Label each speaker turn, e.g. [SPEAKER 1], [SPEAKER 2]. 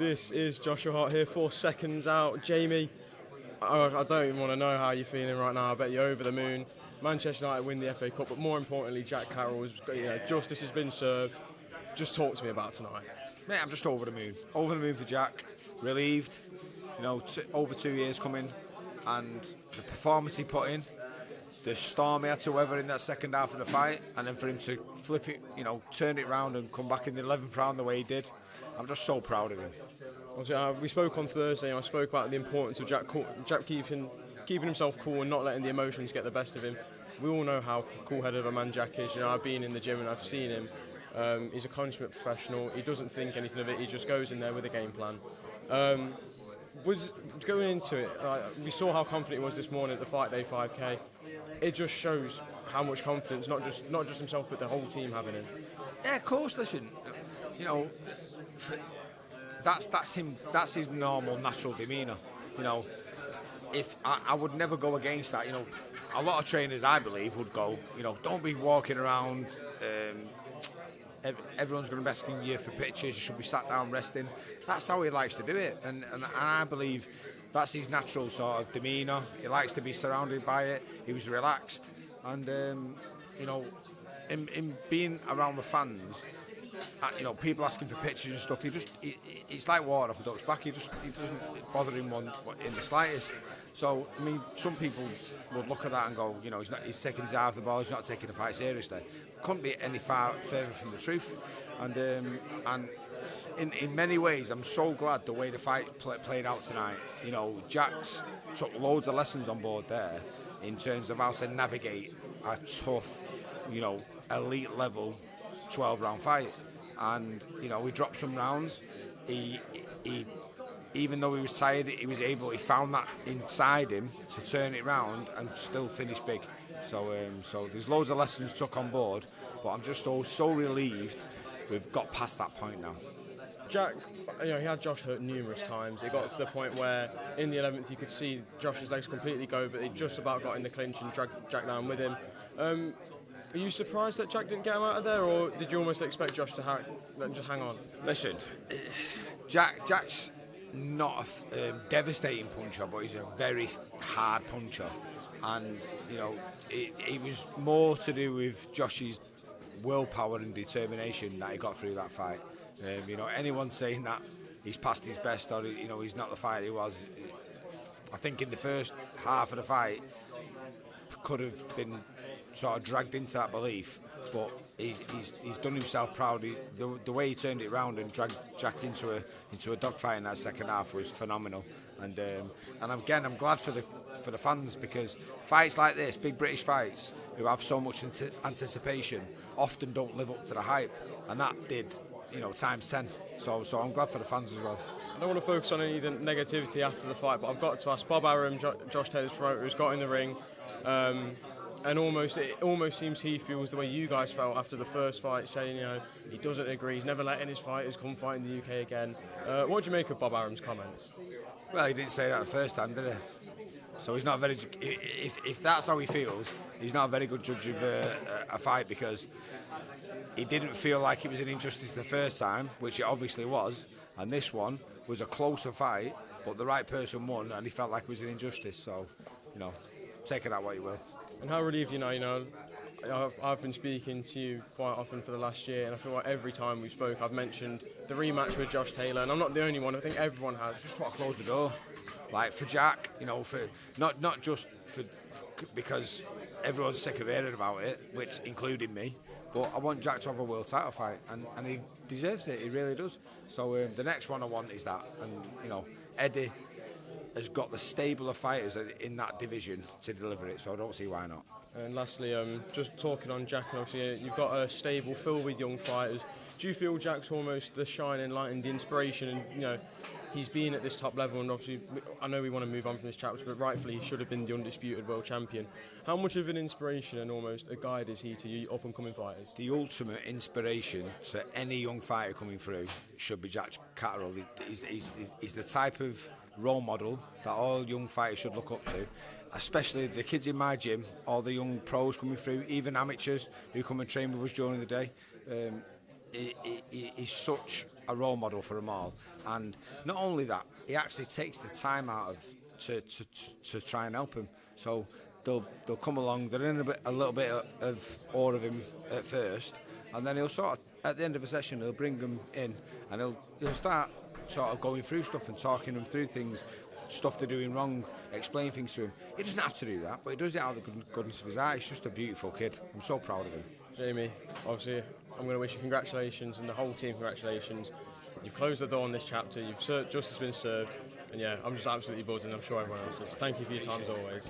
[SPEAKER 1] This is Joshua Hart here for Seconds Out. Jamie, I don't even want to know how you're feeling right now. I bet you're over the moon. Manchester United win the FA Cup, but more importantly, Jack Catterall, justice has been served. Just talk to me about tonight.
[SPEAKER 2] Mate, I'm just over the moon. Over the moon for Jack. Relieved. Over 2 years coming, and the performance he put in, the storm he had to weather in that second half of the fight, and then for him to flip it, turn it round and come back in the 11th round the way he did. I'm just so proud of him.
[SPEAKER 1] We spoke on Thursday, and I spoke about the importance of Jack keeping himself cool and not letting the emotions get the best of him. We all know how cool-headed of a man Jack is. I've been in the gym and I've seen him. He's a consummate professional. He doesn't think anything of it. He just goes in there with a game plan. Was going into it, we saw how confident he was this morning at the Fight Day 5K. It just shows how much confidence, not just himself, but the whole team having him.
[SPEAKER 2] Yeah, of course. Listen, that's him. That's his normal, natural demeanour. If I would never go against that. A lot of trainers, I believe, would go. Don't be walking around. Everyone's going to be asking you for pictures. You should be sat down resting. That's how he likes to do it, and I believe that's his natural sort of demeanour. He likes to be surrounded by it. He was relaxed, and in being around the fans, people asking for pictures and stuff. It's like water off a duck's back. He doesn't bother him one in the slightest. So some people would look at that and go, he's taking his eye off the ball. He's not taking the fight seriously. Couldn't be any far further from the truth. And in many ways, I'm so glad the way the fight played out tonight. Jack's took loads of lessons on board there in terms of how to navigate a tough, elite level 12-round fight. And we dropped some rounds. He even though he was tired, he found that inside him to turn it round and still finish big. So there's loads of lessons took on board, but I'm just so relieved we've got past that point now.
[SPEAKER 1] Jack, he had Josh hurt numerous times. It got to the point where in the 11th you could see Josh's legs completely go, but he just about got in the clinch and dragged Jack down with him. Are you surprised that Jack didn't get him out of there, or did you almost expect Josh to just hang on?
[SPEAKER 2] Listen, Jack's not a devastating puncher, but he's a very hard puncher. And, it was more to do with Josh's willpower and determination that he got through that fight. Anyone saying that he's past his best or, he's not the fighter he was, I think in the first half of the fight could have been sort of dragged into that belief, but he's done himself proud. The way he turned it around and dragged Jack into a dogfight in that second half was phenomenal. And again, I'm glad for the fans, because fights like this, big British fights, who have so much anticipation, often don't live up to the hype, and that did, times 10. So I'm glad for the fans as well.
[SPEAKER 1] I don't want to focus on any negativity after the fight, but I've got to ask Bob Arum, Josh Taylor's promoter, who's got in the ring. And it almost seems he feels the way you guys felt after the first fight, saying, he doesn't agree, he's never letting his fighters come fight in the UK again. What do you make of Bob Arum's comments?
[SPEAKER 2] Well, he didn't say that the first time, did he? So he's not very. If that's how he feels, he's not a very good judge of a fight, because he didn't feel like it was an injustice the first time, which it obviously was, and this one was a closer fight, but the right person won, and he felt like it was an injustice. So, take it out what you will.
[SPEAKER 1] And how relieved I've been speaking to you quite often for the last year, and I feel like every time we spoke I've mentioned the rematch with Josh Taylor, and I'm not the only one. I think everyone has.
[SPEAKER 2] I just want to close the door, like for Jack, for not just for because everyone's sick of hearing about it, which including me, but I want Jack to have a world title fight, and he deserves it. He really does. So the next one I want is that, and Eddie has got the stable of fighters in that division to deliver it, so I don't see why not.
[SPEAKER 1] And lastly, just talking on Jack, and obviously you've got a stable filled with young fighters. Do you feel Jack's almost the shining light and the inspiration, and he's been at this top level, and obviously I know we want to move on from this chapter, but rightfully he should have been the undisputed world champion. How much of an inspiration and almost a guide is he to you up and coming fighters?
[SPEAKER 2] The ultimate inspiration to any young fighter coming through should be Jack Catterall. He's the type of role model that all young fighters should look up to, especially the kids in my gym, all the young pros coming through, even amateurs who come and train with us during the day. He's such a role model for them all. And not only that, he actually takes the time out of to try and help him. So they'll come along. They're in a little bit of awe of him at first, and then he'll sort of, at the end of a session, he'll bring them in, and he'll start sort of going through stuff and talking them through things, stuff they're doing wrong, explain things to him. He doesn't have to do that, but he does it out of the goodness of his heart. He's just a beautiful kid. I'm so proud of him.
[SPEAKER 1] Jamie, obviously, I'm going to wish you congratulations and the whole team congratulations. You've closed the door on this chapter. Justice has been served, and yeah, I'm just absolutely buzzing. I'm sure everyone else is. Thank you for your time as always.